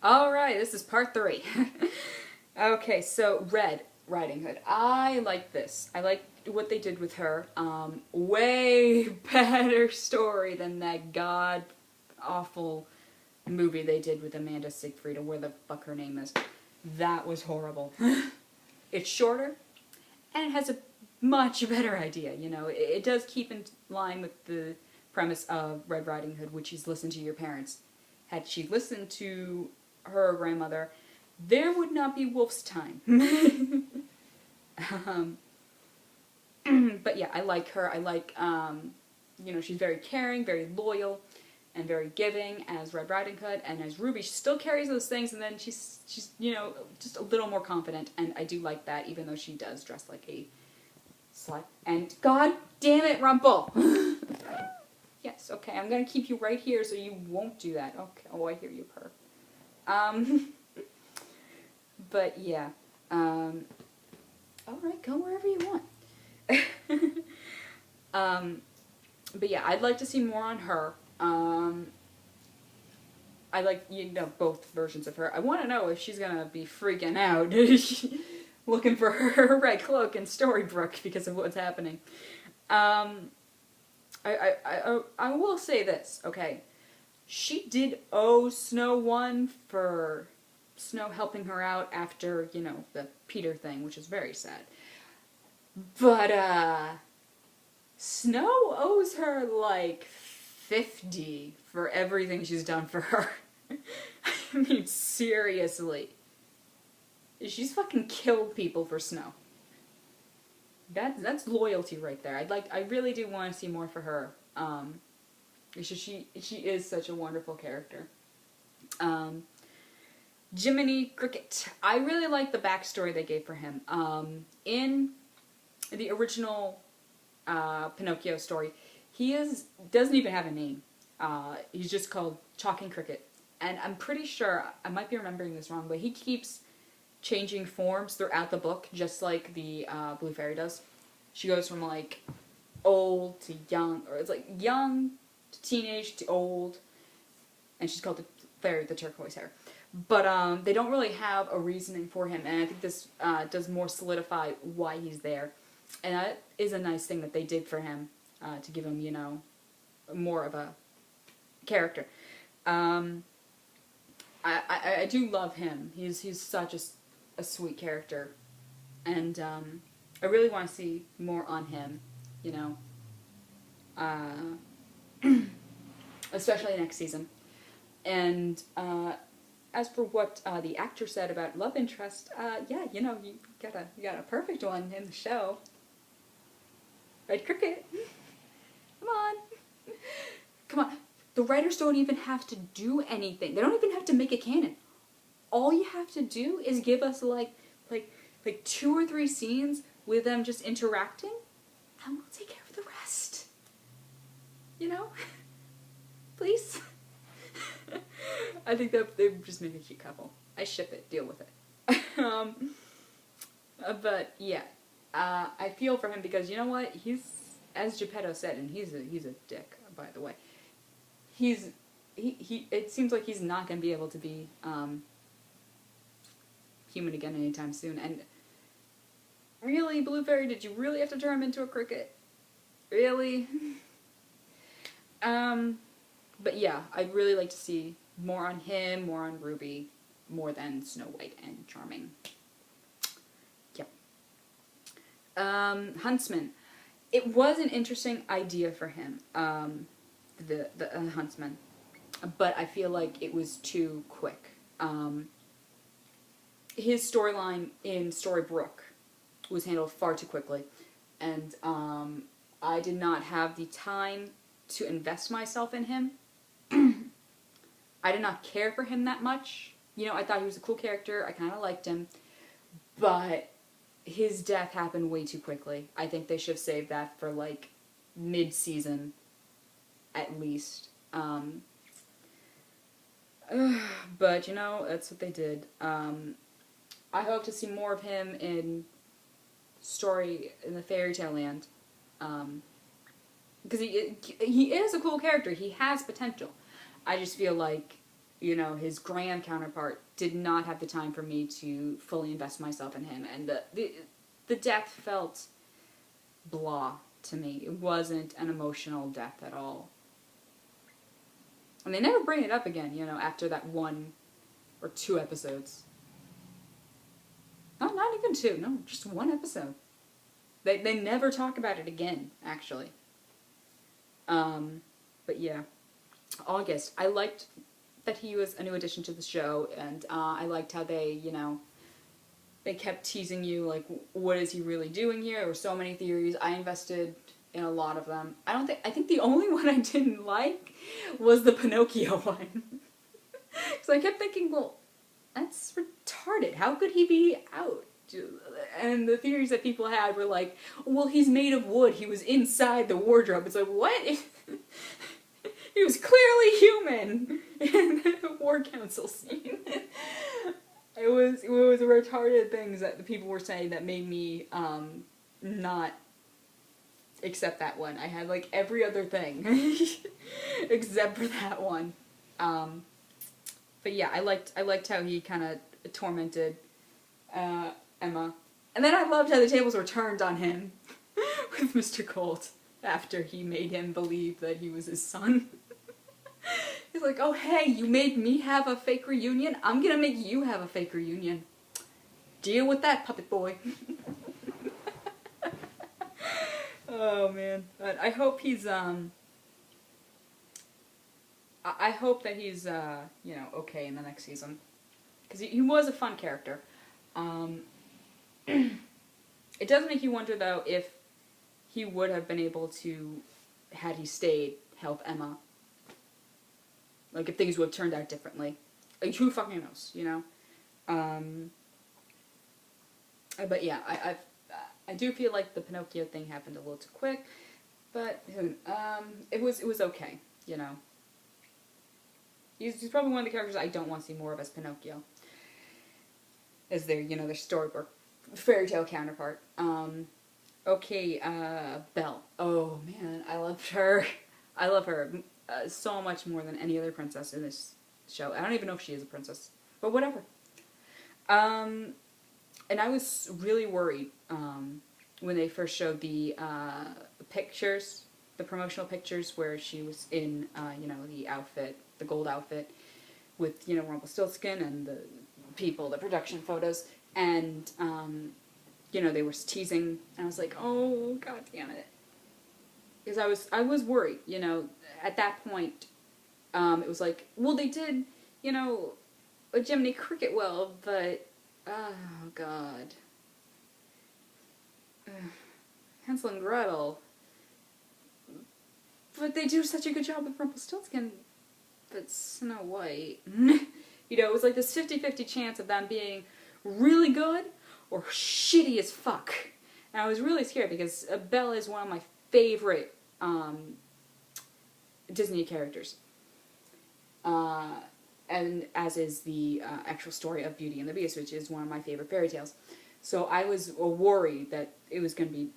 Alright, this is part 3. Okay, so Red Riding Hood. I like this. I like what they did with her. Way better story than that god awful movie they did with Amanda Siegfried, or where the fuck her name is. That was horrible. It's shorter, and it has a much better idea, you know. It does keep in line with the premise of Red Riding Hood, which is listen to your parents. Had she listened to her grandmother, there would not be Wolf's time. But yeah, I like her. I like, you know, she's very caring, very loyal, and very giving as Red Riding Hood. And as Ruby, she still carries those things, and then she's you know, just a little more confident. And I do like that, even though she does dress like a slut. And god damn it, Rumple! Yes, okay, I'm gonna keep you right here so you won't do that. Okay, oh, I hear you purr. But yeah, alright, go wherever you want. But yeah, I'd like to see more on her. I like, you know, both versions of her. I want to know if she's gonna be freaking out looking for her red cloak in Storybrooke because of what's happening. I will say this, okay? She did owe Snow one for Snow helping her out after, you know, the Peter thing, which is very sad. But, Snow owes her, like, 50 for everything she's done for her. I mean, seriously. She's fucking killed people for Snow. That's loyalty right there. I really do want to see more for her. She is such a wonderful character. Jiminy Cricket. I really like the backstory they gave for him. In the original Pinocchio story, he doesn't even have a name. He's just called Talking Cricket. And I'm pretty sure, I might be remembering this wrong, but he keeps changing forms throughout the book, just like the Blue Fairy does. She goes from, like, old to young, or it's like young to teenage to old, and she's called the Fairy with the turquoise hair. But they don't really have a reasoning for him, and I think this does more solidify why he's there. And that is a nice thing that they did for him, to give him, you know, more of a character. I do love him. He's such a sweet character, and I really want to see more on him, you know, especially next season. And as for what the actor said about love interest, yeah, you know, you got a perfect one in the show. Red Cricket. Come on. Come on. The writers don't even have to do anything. They don't even have to make a canon. All you have to do is give us like 2 or 3 scenes with them just interacting, and we'll take care of the rest. You know? Please? I think that they would just make a cute couple. I ship it. Deal with it. But yeah, I feel for him because you know what? He's, as Geppetto said, and he's a dick, by the way. It seems like he's not going to be able to be human again anytime soon. And really, Blue Fairy, did you really have to turn him into a cricket? Really? But yeah, I'd really like to see more on him, more on Ruby, more than Snow White and Charming. Yeah. Huntsman. It was an interesting idea for him, the Huntsman, but I feel like it was too quick. His storyline in Storybrooke was handled far too quickly, and I did not have the time to invest myself in him. I did not care for him that much. You know, I thought he was a cool character, I kind of liked him, but his death happened way too quickly. I think they should have saved that for, like, mid-season, at least. But, you know, that's what they did. I hope to see more of him in the Fairy Tale Land. Because he is a cool character. He has potential. I just feel like you know, his grand counterpart did not have the time for me to fully invest myself in him, and the death felt blah to me. It wasn't an emotional death at all. And they never bring it up again, you know, after that 1 or 2 episodes. No, not even 2, no, just 1 episode. They never talk about it again, actually. But yeah, August. I liked that he was a new addition to the show, and I liked how they, you know, they kept teasing you, like, what is he really doing here? There were so many theories. I invested in a lot of them. I think the only one I didn't like was the Pinocchio one. Because I kept thinking, well, that's retarded. How could he be out? And the theories that people had were like, well, he's made of wood. He was inside the wardrobe. It's like, what? He was clearly human in the war council scene. It was retarded things that the people were saying that made me not accept that one. I had like every other thing except for that one. But yeah, I liked how he kind of tormented Emma, and then I loved how the tables were turned on him with Mr. Colt after he made him believe that he was his son. He's like, oh hey, you made me have a fake reunion? I'm gonna make you have a fake reunion. Deal with that, puppet boy. Oh man. But I hope he's, I hope that he's, you know, okay in the next season. Because he was a fun character. It does make you wonder, though, if he would have been able to, had he stayed, help Emma. Like, if things would have turned out differently. Like, who fucking knows, you know? But yeah, I do feel like the Pinocchio thing happened a little too quick, but it was okay, you know. He's probably one of the characters I don't want to see more of as Pinocchio. As their, you know, their storybook fairy tale counterpart. Okay, Belle. Oh man, I loved her. I love her so much more than any other princess in this show. I don't even know if she is a princess, but whatever. And I was really worried when they first showed the pictures, the promotional pictures where she was in, you know, the outfit, the gold outfit, with, you know, Rumpelstiltskin and the people, the production photos, and, you know, they were teasing, and I was like, oh, god damn it. Because I was worried, you know, at that point, it was like, well, they did, you know, a Jiminy Cricket well, but, oh, god. Hansel and Gretel. But they do such a good job with Rumpelstiltskin, but Snow White. You know, it was like this 50-50 chance of them being really good or shitty as fuck. And I was really scared because Belle is one of my favorite Disney characters. And as is the actual story of Beauty and the Beast, which is one of my favorite fairy tales. So I was worried that it was going to be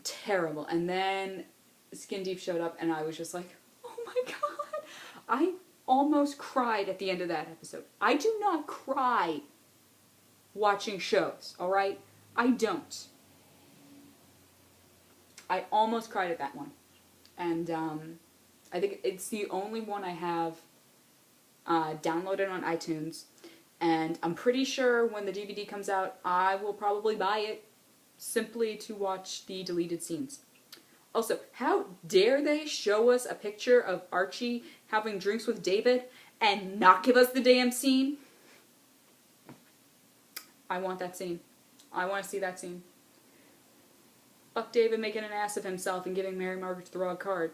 terrible. And then Skin Deep showed up and I was just like, oh my god. I almost cried at the end of that episode. I do not cry watching shows, alright? I don't. I almost cried at that one. And I think it's the only one I have downloaded on iTunes. And I'm pretty sure when the DVD comes out, I will probably buy it simply to watch the deleted scenes. Also, how dare they show us a picture of Archie having drinks with David and not give us the damn scene? I want that scene. I want to see that scene. Fuck David making an ass of himself and giving Mary Margaret the wrong card.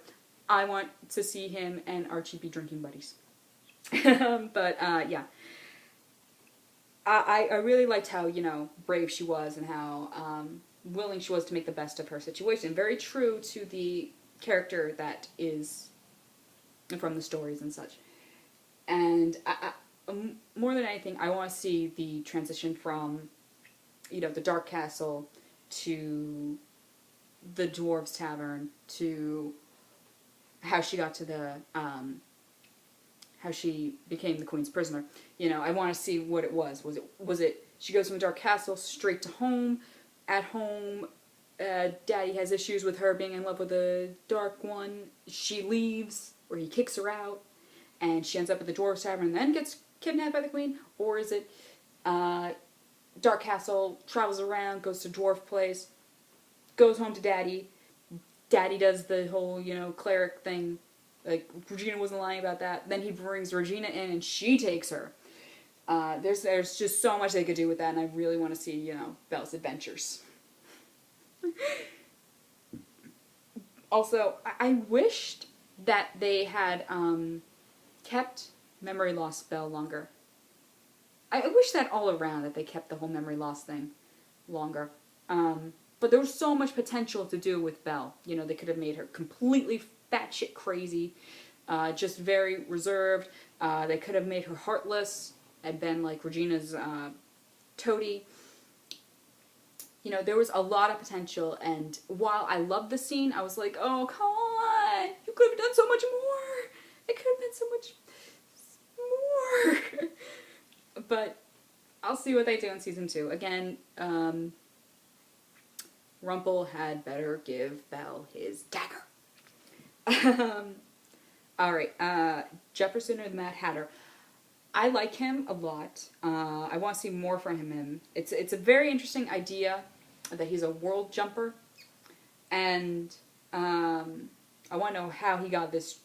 I want to see him and Archie be drinking buddies. But, yeah. I really liked how, you know, brave she was and how willing she was to make the best of her situation. Very true to the character that is from the stories and such. And more than anything, I want to see the transition from, you know, the Dark Castle to the Dwarves Tavern to how she got to the how she became the queen's prisoner. You know, I want to see what it was. Was it she goes from a dark castle straight to home? At home, Daddy has issues with her being in love with a dark one. She leaves, or he kicks her out, and she ends up at the Dwarves Tavern and then gets kidnapped by the queen? Or is it dark castle, travels around, goes to dwarf place, goes home to Daddy. Daddy does the whole, you know, cleric thing. Like, Regina wasn't lying about that. Then he brings Regina in and she takes her. There's just so much they could do with that, and I really want to see, you know, Belle's adventures. Also, I wished that they had kept memory loss Belle longer. I wish that all around, that they kept the whole memory loss thing longer. But there was so much potential to do with Belle. You know, they could have made her completely batshit crazy, just very reserved. They could have made her heartless and been like Regina's toady. You know, there was a lot of potential, and while I loved the scene, I was like, oh, come on! You could have done so much more! It could have been so much more! But I'll see what they do in season 2. Again, Rumple had better give Belle his dagger. Alright, Jefferson or the Mad Hatter. I like him a lot. I want to see more from him. It's a very interesting idea that he's a world jumper, and I want to know how he got this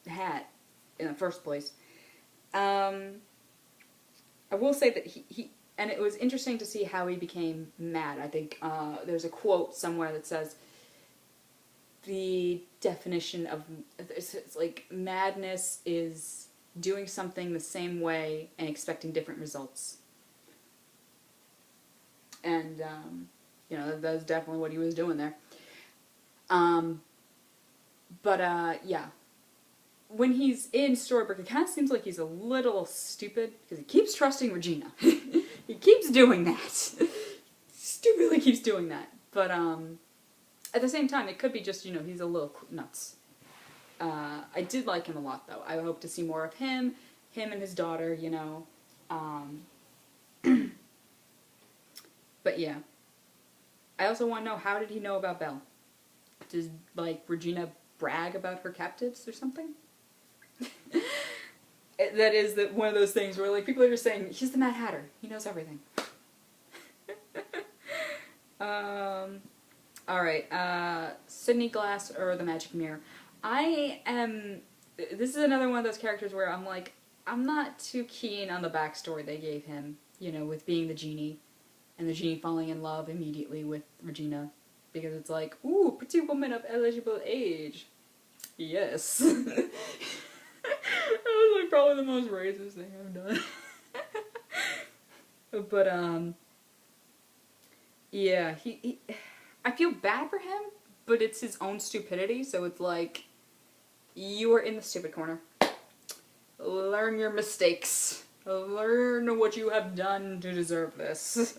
hat in the first place. I will say that he and it was interesting to see how he became mad. I think there's a quote somewhere that says the definition of it's like madness is doing something the same way and expecting different results. And, you know, that's definitely what he was doing there. Yeah. When he's in Storybrooke, it kind of seems like he's a little stupid, because he keeps trusting Regina. He keeps doing that. Stupidly keeps doing that. But, at the same time, it could be just, you know, he's a little nuts. I did like him a lot, though. I hope to see more of him and his daughter, you know. But yeah. I also want to know, how did he know about Belle? Does, like, Regina brag about her captives or something? That is one of those things where, like, people are just saying, he's the Mad Hatter. He knows everything. Alright, Sydney Glass or the Magic Mirror. This is another one of those characters where I'm like, I'm not too keen on the backstory they gave him, you know, with being the genie, and the genie falling in love immediately with Regina, because it's like, ooh, pretty woman of eligible age. Yes. That was like probably the most racist thing I've done. But, yeah, I feel bad for him, but it's his own stupidity, so it's like, you are in the stupid corner. Learn your mistakes. Learn what you have done to deserve this.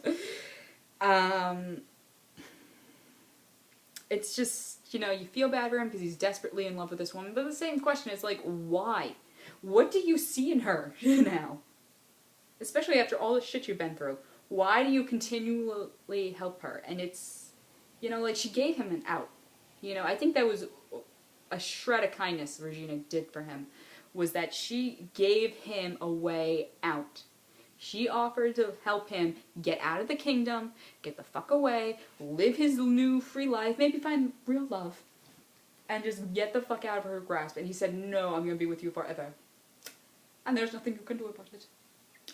It's just, you know, you feel bad for him because he's desperately in love with this woman, but the same question is like, why? What do you see in her now? Especially after all the shit you've been through. Why do you continually help her? And it's, you know, like, she gave him an out. You know, I think that was a shred of kindness Regina did for him, was that she gave him a way out. She offered to help him get out of the kingdom, get the fuck away, live his new free life, maybe find real love, and just get the fuck out of her grasp. And he said, no, I'm going to be with you forever. And there's nothing you can do about it.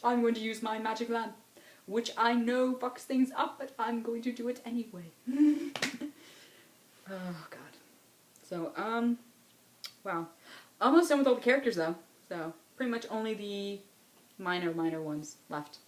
I'm going to use my magic lamp, which I know fucks things up, but I'm going to do it anyway. Oh, God. So, wow. Almost done with all the characters, though. So, pretty much only the minor ones left.